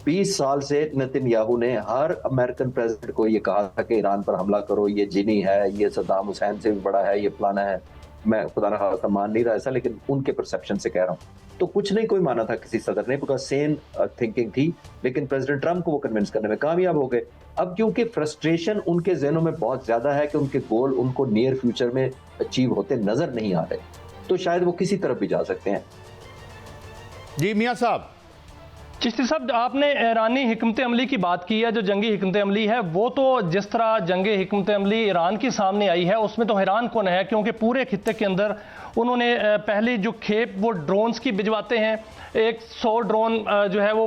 20 साल से नेतन्याहू ने हर अमेरिकन प्रेसिडेंट को ये कहा था कि ईरान पर हमला करो, ये जिनी है, ये सद्दाम हुसैन से भी बड़ा है, ये फलाना है। मैं खुदा ना खास्ता मान नहीं रहा ऐसा, लेकिन उनके परसेप्शन से कह रहा हूँ। तो कुछ नहीं कोई माना था किसी सदर ने, बिकॉज सेम थिंकिंग थी, लेकिन प्रेसिडेंट ट्रंप को वो कन्विंस करने में कामयाब हो गए। अब क्योंकि फ्रस्ट्रेशन उनके जहनों में बहुत ज्यादा है कि उनके गोल उनको नियर फ्यूचर में अचीव होते नजर नहीं आ रहे, तो शायद वो किसी तरफ भी जा सकते हैं। जी मियां साहब। चिश्ती साहब, आपने ईरानी हिकमत अमली की बात की है, जो जंगी हिकमत अमली है, वो तो जिस तरह जंगी हिकमत अमली ईरान की सामने आई है उसमें तो हैरान कौन है, क्योंकि पूरे खित्ते के अंदर उन्होंने पहली जो खेप वो ड्रोन्स की भिजवाते हैं, 100 ड्रोन जो है वो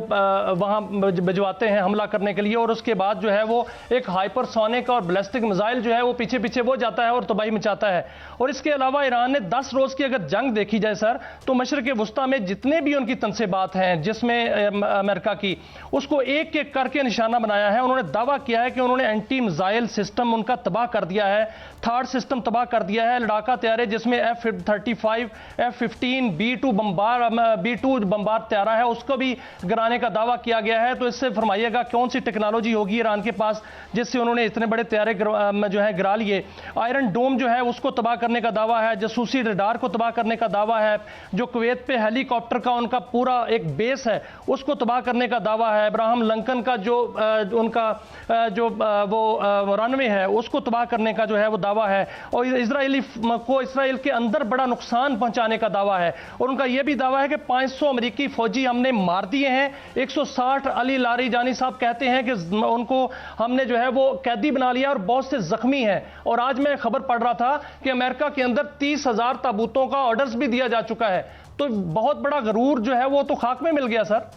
वहाँ भिजवाते हैं हमला करने के लिए, और उसके बाद जो है वो एक हाइपरसोनिक और बैलिस्टिक मिसाइल जो है वो पीछे पीछे वो जाता है और तबाही मचाता है। और इसके अलावा ईरान ने 10 रोज़ की अगर जंग देखी जाए सर, तो मशरक़ वस्ता में जितने भी उनकी तनसीबात हैं जिसमें अमेरिका की, उसको एक एक करके निशाना बनाया है। उन्होंने दावा किया है कि उन्होंने एंटी मिसाइल सिस्टम उनका तबाह कर दिया है, थर्ड सिस्टम तबाह कर दिया है, लड़ाका तैयारे जिसमें F-35, F-15, B-2 बम्बार तैयारा है उसको भी गिराने का दावा किया गया है। तो इससे फरमाइएगा कौन सी टेक्नोलॉजी होगी ईरान के पास जिससे उन्होंने इतने बड़े तैयारे जो है गिरा लिए। आयरन डोम जो है उसको तबाह करने का दावा है, जासूसी रडार को तबाह करने का दावा है, जो कुवैत पे हेलीकॉप्टर का उनका पूरा एक बेस है उसको उसको तबाह करने का दावा है। अब्राहम लिंकन का जो उनका वो रनवे है उसको तबाह करने का जो है वो दावा है, और इसराइल के अंदर बड़ा नुकसान पहुंचाने का दावा है। और उनका यह भी दावा है कि 500 अमेरिकी फौजी हमने मार दिए हैं। 160 अली लारीजानी साहब कहते हैं कि उनको हमने जो है वो कैदी बना लिया और बहुत से जख्मी हैं। और आज मैं खबर पढ़ रहा था कि अमेरिका के अंदर 30,000 ताबूतों का ऑर्डर्स भी दिया जा चुका है। तो बहुत बड़ा गरूर जो है वो तो खाक में मिल गया सर।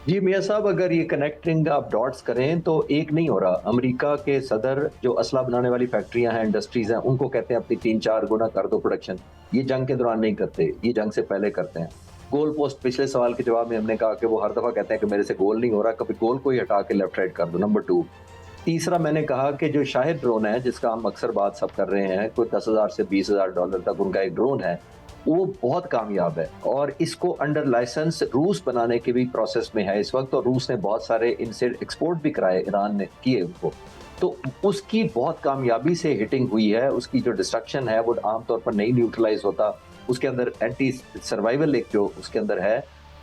जी मियां साहब, अगर ये कनेक्टिंग आप डॉट्स करें तो एक नहीं हो रहा। अमेरिका के सदर जो असला बनाने वाली फैक्ट्रियां हैं, इंडस्ट्रीज हैं, उनको कहते हैं अपनी 3-4 गुना कर दो प्रोडक्शन। ये जंग के दौरान नहीं करते, ये जंग से पहले करते हैं। गोल पोस्ट, पिछले सवाल के जवाब में हमने कहा कि वो हर दफा कहते हैं कि मेरे से गोल नहीं हो रहा, कभी गोल को ही हटा के लेफ्ट राइट कर दो। नंबर 2, तीसरा मैंने कहा कि जो शाहिद ड्रोन है जिसका हम अक्सर बात सब कर रहे हैं, कोई $10,000 से $20,000 तक उनका एक ड्रोन है, वो बहुत कामयाब है और इसको अंडर लाइसेंस रूस बनाने के भी प्रोसेस में है इस वक्त। और रूस ने बहुत सारे इनसे एक्सपोर्ट भी कराए, ईरान ने किए उनको। तो उसकी बहुत कामयाबी से हिटिंग हुई है। उसकी जो डिस्ट्रक्शन है वो आमतौर पर नहीं न्यूट्रलाइज होता। उसके अंदर एंटी सर्वाइवल एक जो उसके अंदर है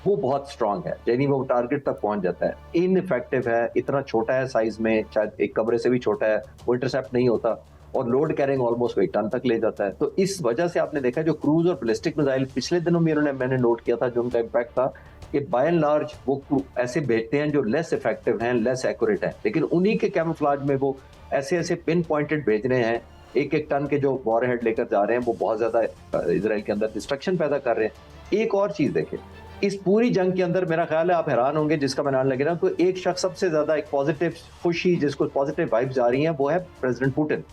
वो बहुत स्ट्रांग है, यानी वो टारगेट तक पहुंच जाता है। इनइफेक्टिव है, इतना छोटा है साइज में, शायद एक कमरे से भी छोटा है, वो इंटरसेप्ट नहीं होता और लोड कैरिंग ऑलमोस्ट 1 टन तक ले जाता है। तो इस वजह से आपने देखा जो क्रूज और बैलिस्टिक मिसाइल पिछले दिनों में मैंने नोट किया था, जो उनका इम्पैक्ट था कि बाय एंड लार्ज वो ऐसे भेजते हैं जो लेस इफेक्टिव हैं, लेस एक्यूरेट हैं, लेकिन उन्हीं के कैमोफ्लेज में वो ऐसे पिन पॉइंटेड भेज रहे हैं। 1-1 टन के जो वॉरहेड लेकर जा रहे हैं वो बहुत ज्यादा इजराइल के अंदर डिस्ट्रक्शन पैदा कर रहे हैं। एक और चीज देखें, इस पूरी जंग के अंदर मेरा ख्याल है आप हैरान होंगे जिसका मैं नाम लगे ना, तो एक शख्स सबसे ज्यादा एक पॉजिटिव खुशी जिसको पॉजिटिव वाइब्स आ रही हैं वो है प्रेसिडेंट पुतिन।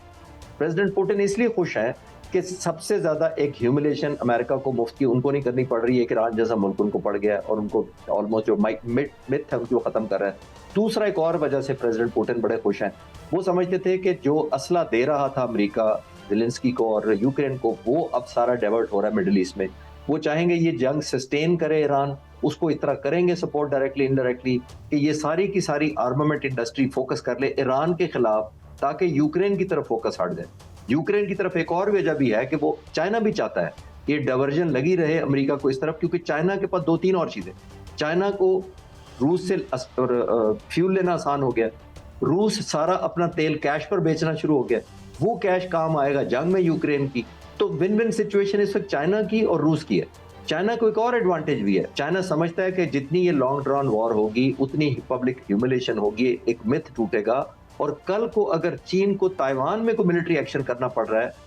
प्रेसिडेंट पुतिन इसलिए खुश है कि सबसे ज्यादा एक ह्यूमिलेशन अमेरिका को मुफ्त की उनको नहीं करनी पड़ रही है कि ईरान जैसा मुल्क उनको पड़ गया और उनको ऑलमोस्ट जो मिथ है उनको खत्म कर रहा है। दूसरा एक और वजह से प्रेसिडेंट पुतिन बड़े खुश हैं, वो समझते थे कि जो असला दे रहा था अमेरिका ज़ेलेंस्की को और यूक्रेन को, वो अब सारा डाइवर्ट हो रहा है मिडिल ईस्ट में। वो चाहेंगे ये जंग सस्टेन करे ईरान, उसको इतना करेंगे सपोर्ट डायरेक्टली इनडायरेक्टली कि ये सारी की सारी आर्मामेंट इंडस्ट्री फोकस कर ले ईरान के खिलाफ, ताकि यूक्रेन की तरफ फोकस हट जाए। यूक्रेन की तरफ एक और वजह भी है कि वो चाइना भी चाहता है ये डाइवर्जन लगी रहे अमेरिका को इस तरफ, क्योंकि चाइना के पास 2-3 और चीजें। चाइना को रूस से फ्यूल लेना आसान हो गया, रूस सारा अपना तेल कैश पर बेचना शुरू हो गया, वो कैश काम आएगा जंग में यूक्रेन की। तो विन विन सिचुएशन इस वक्त चाइना की और रूस की है। चाइना को एक और एडवांटेज भी है, चाइना समझता है कि जितनी ये लॉन्ग ड्रॉन वॉर होगी उतनी ही पब्लिक ह्यूमिलेशन होगी, एक मिथ टूटेगा, और कल को अगर चीन को ताइवान में कोई मिलिट्री एक्शन करना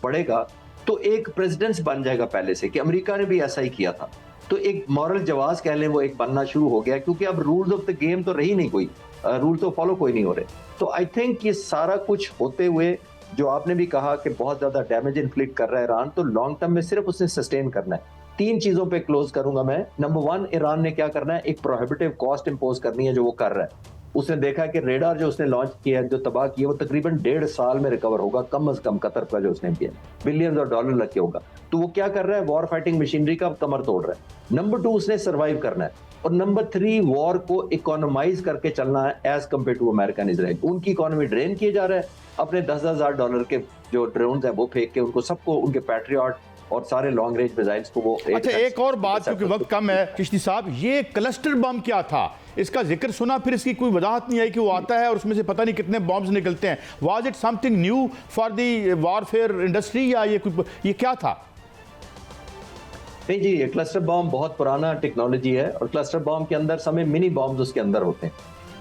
पड़ेगा तो एक प्रेसिडेंस बन जाएगा पहले से कि अमेरिका ने भी ऐसा ही किया था। तो एक मॉरल जवाज कह लें वो एक बनना शुरू हो गया, क्योंकि अब रूल्स ऑफ द गेम तो रही नहीं, कोई रूल तो फॉलो कोई नहीं हो रहे। तो आई थिंक ये सारा कुछ होते हुए जो आपने भी कहा कि बहुत ज्यादा डैमेज इन्फ्लिक्ट कर रहा है ईरान, तो लॉन्ग टर्म में सिर्फ उसने सस्टेन करना है। 3 चीजों पे क्लोज करूंगा मैं। नंबर 1, ईरान ने क्या करना है, एक प्रोहिबिटिव कॉस्ट इंपोज करनी है, जो वो कर रहा है। उसने देखा कि रेडार जो उसने लॉन्च किया है, जो तबाह किया, वो तकरीबन 1.5 साल में रिकवर होगा, कम से कम कतर का जो उसने किया बिलियंस ऑफ डॉलर लग के होगा। तो वो क्या कर रहा है, वॉर फाइटिंग मशीनरी का कमर तोड़ रहा है। नंबर 2, उसने सर्वाइव करना है। और नंबर 3, वॉर को इकोनॉमाइज करके चलना है as compare to American Israel. उनकी इकोनॉमी ड्रेन किए जा रहा है, अपने $10,000 के जो ड्रोन है वो फेंक के उनको सबको उनके पैट्रियट और सारे लॉन्ग रेंज मिसाइल्स को वो। अच्छा, एक और बात क्योंकि वक्त कम है चिश्ती साहब, ये क्लस्टर बम क्या था, इसका जिक्र सुना, फिर इसकी कोई वजाहत नहीं आई कि वो आता है और उसमें से पता नहीं कितने बॉम्ब्स निकलते हैं। Was it something new for the warfare industry या ये क्या था? नहीं जी, ये क्लस्टर बॉम्ब बहुत पुराना टेक्नोलॉजी है और क्लस्टर बॉम्ब के अंदर समय मिनी बॉम्ब्स उसके अंदर होते हैं।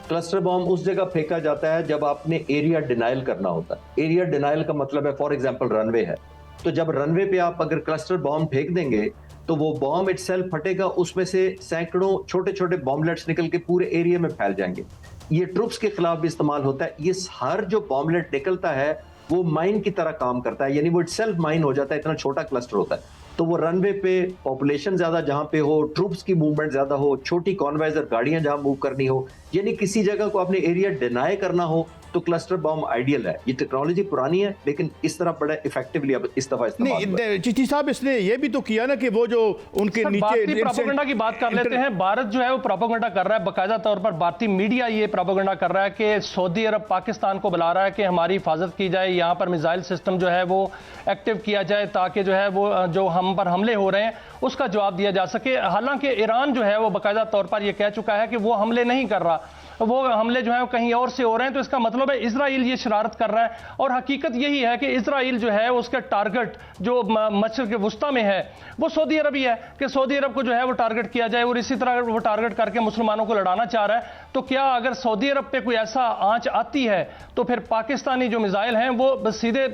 क्लस्टर बॉम्ब उस जगह फेंका जाता है जब आपने एरिया डिनाइल करना होता है। एरिया डिनाइल का मतलब है, फॉर एग्जांपल रनवे है, तो जब रनवे पे आप अगर क्लस्टर बॉम्ब फेंक देंगे तो वो बॉम्ब इटसेल्फ फटेगा, उसमें से सैकड़ों छोटे छोटे बॉम्बलेट्स निकल के पूरे एरिया में फैल जाएंगे। ये ट्रुप्स के खिलाफ भी इस्तेमाल होता है। ये हर जो बॉम्बलेट निकलता है वो माइन की तरह काम करता है, यानी वो इटसेल्फ माइन हो जाता है, इतना छोटा क्लस्टर होता है। तो वो रनवे पे पॉपुलेशन ज्यादा जहां पे हो, ट्रूप्स की मूवमेंट ज्यादा हो, छोटी कॉन्वाइजर गाड़ियां जहां मूव करनी हो, यानी किसी जगह को अपने एरिया डिनाई करना हो, तो क्लस्टर बॉम्ब आइडियल है। ये टेक्नोलॉजी पुरानी है लेकिन इस तरह बड़ा इफेक्टिवली अब इस दफा इस्तेमाल हुआ है। नहीं चिश्ती साहब, इसने ये भी तो किया ना कि वो जो उनके नीचे प्रोपेगेंडा की बात कर लेते हैं। भारत जो है वो प्रोपेगेंडा कर रहा है, बाकायदा तौर पर भारतीय मीडिया ये प्रोपेगेंडा कर रहा है कि सऊदी अरब पाकिस्तान को बुला रहा है कि हमारी हिफाजत की जाए, यहाँ पर मिसाइल सिस्टम जो है वो एक्टिव किया जाए ताकि जो है वो जो हम पर हमले हो रहे हैं उसका जवाब दिया जा सके। हालांकि ईरान जो है वो बाकायदा तौर पर यह कह चुका है कि वो हमले नहीं कर रहा, वो हमले जो है वो कहीं और से हो रहे हैं। तो इसका मतलब है इजराइल ये शरारत कर रहा है और हकीकत यही है कि इजराइल जो है उसका टारगेट जो मशरिक वस्ता में है वो सऊदी अरब ही है कि सऊदी अरब को जो है वो टारगेट किया जाए और इसी तरह वो टारगेट करके मुसलमानों को लड़ाना चाह रहा है। तो क्या अगर सऊदी अरब पे कोई ऐसा आंच आती है तो फिर पाकिस्तानी जो मिसाइल हैं वो सीधे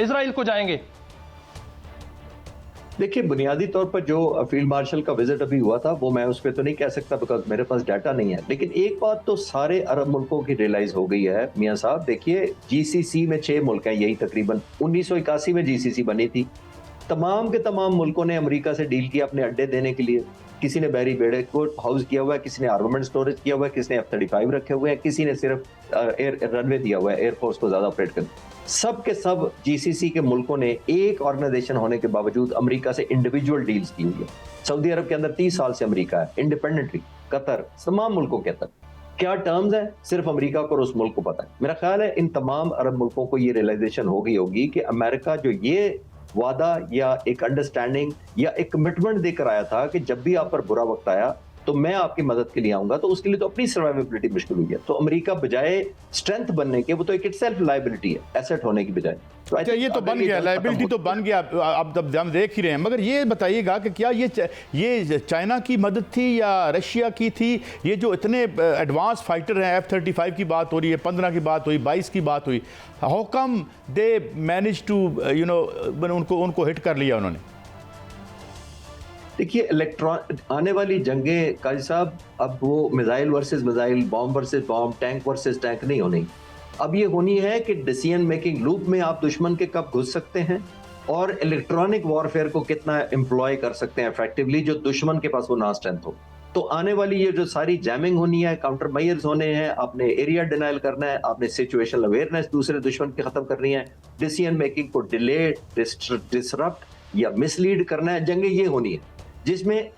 इजराइल को जाएंगे? देखिए, बुनियादी तौर पर जो फील्ड मार्शल का विजिट अभी हुआ था वो मैं उस पर तो नहीं कह सकता बिकॉज मेरे पास डाटा नहीं है, लेकिन एक बात तो सारे अरब मुल्कों की रियलाइज हो गई है मियां साहब। देखिए, जीसीसी में 6 मुल्क हैं, यही तकरीबन 1981 में जीसीसी बनी थी। तमाम के तमाम मुल्कों ने अमेरिका से डील किया अपने अड्डे देने के लिए। किसी ने बैरी बेड़े को हाउस किया हुआ है, किसी ने आर्मामेंट स्टोरेज किया हुआ है, किसी ने F-35 रखे हुए हैं, किसी ने सिर्फ एयर रनवे दिया हुआ है एयरफोर्स को ज्यादा ऑपरेट करने। सब के सब जीसीसी के मुल्कों ने एक ऑर्गेनाइजेशन होने के बावजूद अमेरिका से इंडिविजुअल डील्स की हुई है। सऊदी अरब के अंदर 30 साल से अमेरिका है इंडिपेंडेंटली, कतर, तमाम मुल्कों के अंदर क्या टर्म्स है सिर्फ अमेरिका को और उस मुल्क को पता है। मेरा ख्याल है इन तमाम अरब मुल्कों को ये रियलाइजेशन हो गई होगी कि अमेरिका जो ये वादा या एक अंडरस्टैंडिंग या एक कमिटमेंट देकर आया था कि जब भी आप पर बुरा वक्त आया तो मैं आपकी मदद के लिए आऊंगा, तो उसके लिए तो अपनी सर्वाइवेबिलिटी मुश्किल हुई है। तो अमेरिका बजाय स्ट्रेंथ बनने के वो तो एक इटसेल्फ लायबिलिटी है, एसेट होने की बजाय। तो ये तो बन गया, लायबिलिटी तो बन गया, अब हम देख ही रहे हैं। मगर ये बताइएगा कि क्या ये चाइना की मदद थी या रशिया की थी? ये जो इतने एडवांस फाइटर हैं, F-35 की बात हो रही है, 15 की बात हुई, 22 की बात हुई, how come they manage to उनको हिट कर लिया उन्होंने? देखिए, इलेक्ट्रॉन आने वाली जंगें काजी साहब अब वो missile versus missile, bomb versus bomb, tank versus tank नहीं होनी। अब ये होनी है कि डिसीजन मेकिंग लूप में आप दुश्मन के कब घुस सकते हैं और इलेक्ट्रॉनिक वॉरफेयर को कितना एम्प्लॉय कर सकते हैं इफेक्टिवली जो दुश्मन के पास वो ना स्ट्रेंथ हो। तो आने वाली ये जो सारी जैमिंग होनी है, काउंटर मेजर्स होने हैं, आपने एरिया डिनाइल करना है, आपने सिचुएशनल अवेयरनेस दूसरे दुश्मन की खत्म करनी है, डिसीजन मेकिंग को डिले, डिसरप्ट या मिसलीड करना है। जंगें ये होनी है जिसमें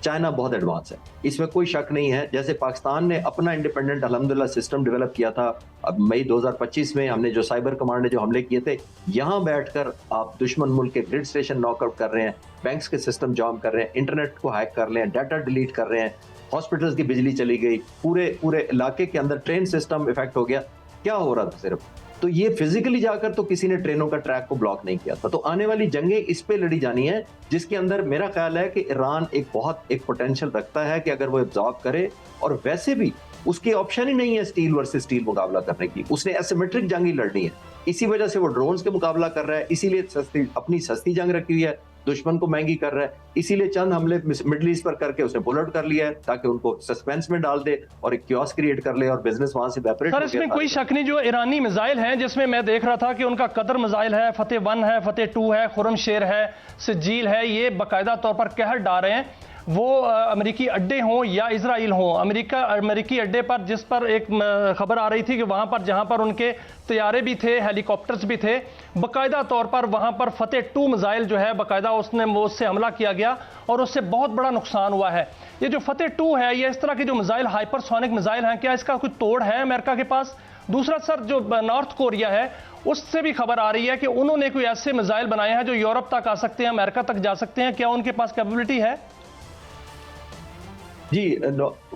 चाइना बहुत एडवांस है, इसमें कोई शक नहीं है। जैसे पाकिस्तान ने अपना इंडिपेंडेंट अल्हम्दुलिल्लाह सिस्टम डेवलप किया था, अब मई 2025 में हमने जो साइबर कमांड ने जो हमले किए थे, यहाँ बैठकर आप दुश्मन मुल्क के ग्रिड स्टेशन नॉकआउट कर रहे हैं, बैंक्स के सिस्टम जाम कर रहे हैं, इंटरनेट को हैक कर रहे हैं, डाटा डिलीट कर रहे हैं, हॉस्पिटल्स की बिजली चली गई, पूरे इलाके के अंदर ट्रेन सिस्टम इफेक्ट हो गया। क्या हो रहा था सिर्फ? तो ये फिजिकली जाकर तो किसी ने ट्रेनों का ट्रैक को ब्लॉक नहीं किया था। तो आने वाली जंगें इस पे लड़ी जानी है जिसके अंदर मेरा ख्याल है कि ईरान एक पोटेंशियल रखता है कि अगर वो एब्जॉर्ब करे, और वैसे भी उसकी ऑप्शन ही नहीं है स्टील वर्सेस स्टील मुकाबला करने की, उसने एसिमेट्रिक जंग ही लड़नी है। इसी वजह से वो ड्रोन्स के मुकाबला कर रहा है, इसीलिए अपनी सस्ती जंग रखी हुई है, दुश्मन को महंगी कर रहा है, इसीलिए चंद हमले मिडिल ईस्ट पर करके उसने बुलेट कर लिया है ताकि उनको सस्पेंस में डाल दे और एक क्योस क्रिएट कर ले और बिजनेस वहां से वेपरेट हो गया। सर, इसमें कोई शक नहीं, जो ईरानी मिसाइल हैं जिसमें मैं देख रहा था कि उनका कदर मिसाइल है, फतेह 1 है, फतेह 2 है, खुरमशेर है, सिजील है, ये बाकायदा तौर पर कहर डाल रहे हैं। वो अमेरिकी अड्डे हों या इजराइल हों, अमेरिकी अड्डे पर जिस पर एक खबर आ रही थी कि वहां पर जहां पर उनके तैयारे भी थे, हेलीकॉप्टर्स भी थे, बाकायदा तौर पर वहां पर फतेह 2 मिसाइल जो है बाकायदा उससे हमला किया गया और उससे बहुत बड़ा नुकसान हुआ है। ये जो फतेह 2 है, ये इस तरह के जो मिसाइल हाइपरसोनिक मिसाइल हैं, क्या इसका कोई तोड़ है अमेरिका के पास? दूसरा सर, जो नॉर्थ कोरिया है उससे भी खबर आ रही है कि उन्होंने कोई ऐसे मिसाइल बनाए हैं जो यूरोप तक आ सकते हैं, अमेरिका तक जा सकते हैं, क्या उनके पास कैपेबिलिटी है? जी,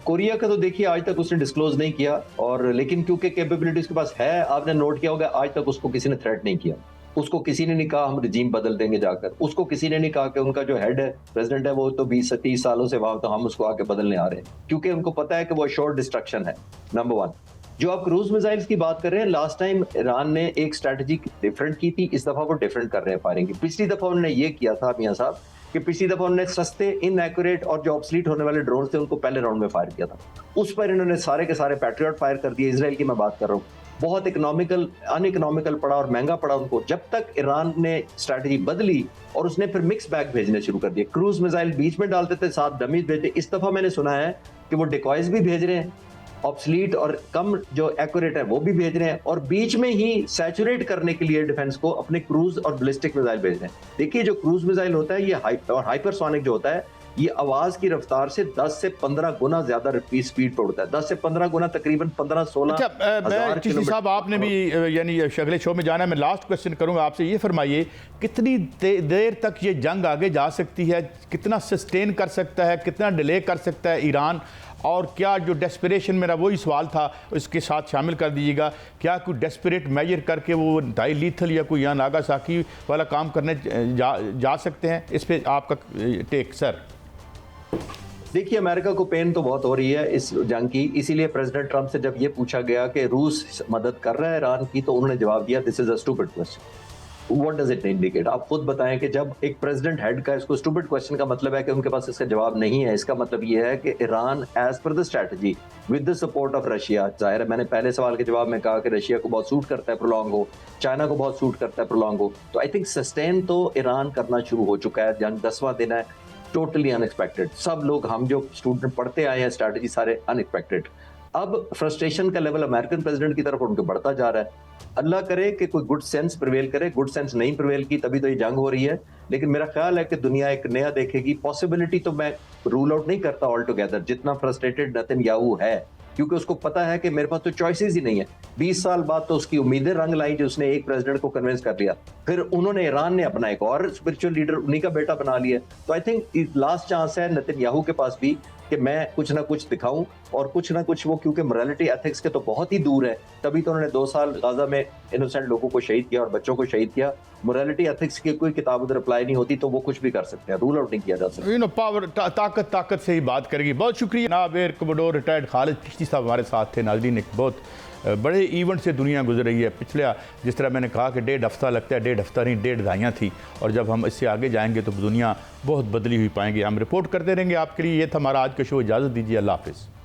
कोरिया का तो देखिए आज तक उसने डिस्क्लोज नहीं किया, और लेकिन क्योंकि कैपेबिलिटी उसके पास है, आपने नोट किया होगा आज तक उसको किसी ने थ्रेट नहीं किया। उसको किसी ने नहीं कहा हम रिजीम बदल देंगे जाकर, उसको किसी ने नहीं कहा कि उनका जो हेड है, प्रेसिडेंट है, वो तो 20 से 30 सालों से वहां, तो हम उसको आके बदलने आ रहे हैं, क्योंकि उनको पता है कि वो शॉर्ट डिस्ट्रक्शन है। नंबर 1, जो आप क्रूज मिसाइल्स की बात कर रहे हैं, लास्ट टाइम ईरान ने एक स्ट्रैटेजी डिफरेंट की थी, इस दफा वो डिफरेंट कर रहे हैं फायरिंग की। पिछली दफा उन्होंने ये किया था मियां साहब कि पिछली दफा उन्होंने सस्ते, इनएक्यूरेट और जो ऑब्सलीट होने वाले ड्रोन थे उनको पहले राउंड में फायर किया था। उस पर इन्होंने सारे के सारे पैट्रियट फायर कर दिए। इजराइल की मैं बात कर रहा हूँ, बहुत अनइकोनॉमिकल पड़ा और महंगा पड़ा उनको। जब तक ईरान ने स्ट्रैटेजी बदली और उसने फिर मिक्स बैग भेजने शुरू कर दिए, क्रूज मिसाइल बीच में डालते थे, साथ डमीज भेजते। इस दफा मैंने सुना है कि वो डिकॉयज भी भेज रहे हैं ऑब्सलीट और कम जो एक्यूरेट है वो भी भेज रहे हैं, और बीच में ही सैचुरेट करने के लिए डिफेंस को अपने क्रूज और बैलिस्टिक मिसाइल भेज रहे हैं। देखिए जो क्रूज मिसाइल होता है ये हाइपरसोनिक जो होता है, ये आवाज की रफ्तार से 10 से 15 गुना ज्यादा स्पीड पर उड़ता है। 10 से 15 गुना, तकरीबन 15-16 हजार चिश्ती साहब, आपने भी यानी अगले शो में जाना है, मैं लास्ट क्वेश्चन करूंगा आपसे। ये फरमाइए कितनी देर तक ये जंग आगे जा सकती है, कितना सस्टेन कर सकता है, कितना डिले कर सकता है ईरान, और क्या जो डेस्परेशन, मेरा वही सवाल था, इसके साथ शामिल कर दीजिएगा, क्या कोई डेस्परेट मेजर करके वो डाई लीथल या कोई यहाँ नागासाकी वाला काम करने जा सकते हैं? इस पे आपका टेक सर। देखिए अमेरिका को पेन तो बहुत हो रही है इस जंग की, इसीलिए प्रेसिडेंट ट्रंप से जब ये पूछा गया कि रूस मदद कर रहा है ईरान की, तो उन्होंने जवाब दिया this is a stupid question. What does it indicate? आप खुद बताएं कि जब एक प्रेसिडेंट हेड का इसको स्टूपिड क्वेश्चन का मतलब है कि उनके पास इसका जवाब नहीं है। इसका मतलब ये है कि Iran as per the strategy with the support of Russia, जाहिर है मैंने पहले सवाल के जवाब में कहा कि रशिया को बहुत सूट करता है प्रोलॉन्ग हो, चाइना को बहुत सूट करता है प्रोलॉन्ग हो, तो आई थिंक सस्टेन तो ईरान करना शुरू हो चुका है। जंग 10वां दिन है, टोटली अनएक्सपेक्टेड। सब लोग, हम जो स्टूडेंट पढ़ते आए हैं स्ट्रैटेजी, सारे अनएक्सपेक्टेड। अब फ्रस्ट्रेशन का लेवल अमेरिकन प्रेसिडेंट की तरफ उनके बढ़ता जा रहा है। अल्लाह करे कि कोई गुड सेंस प्रिवेल करे। गुड सेंस नहीं प्रिवेल की तभी तो ये जंग हो रही है, लेकिन मेरा ख्याल है कि दुनिया एक नया देखेगी। पॉसिबिलिटी तो मैं रूल आउट नहीं करता ऑल टुगेदर, जितना फ्रस्ट्रेटेड नेतन्याहू है, क्योंकि उसको पता है कि मेरे पास तो चॉइसेस ही नहीं है। 20 साल बाद तो उसकी उम्मीदें रंग लाई जो उसने एक प्रेसिडेंट को कन्विंस कर लिया, फिर उन्होंने ईरान ने अपना एक और स्पिरिचुअल लीडर उन्हीं का बेटा बना लिया। तो आई थिंक लास्ट चांस है नेतन्याहू के पास भी कि मैं कुछ ना कुछ दिखाऊं, और कुछ ना कुछ वो, क्योंकि मोरालिटी एथिक्स के तो बहुत ही दूर है, तभी तो उन्होंने 2 साल गाजा में इनोसेंट लोगों को शहीद किया और बच्चों को शहीद किया। मोरालिटी एथिक्स की कोई किताब उधर अप्लाई नहीं होती, तो वो कुछ भी कर सकते हैं, रूल आउट नहीं किया जा सकता। पावर, ताकत से ही बात करेगी। बहुत शुक्रिया जनाब air commodore retired Khalid Chishti साहब हमारे साथ थे। नाज़रीन, एक बहुत बड़े इवेंट से दुनिया गुजर रही है। पिछला जिस तरह मैंने कहा कि 1.5 हफ्ता लगता है, 1.5 हफ्ता नहीं 1.5 दहाइयाँ थी, और जब हम इससे आगे जाएंगे तो दुनिया बहुत बदली हुई पाएंगे। हम रिपोर्ट करते रहेंगे आपके लिए। ये था हमारा आज का शो। इजाज़त दीजिए, अल्लाह हाफिज़।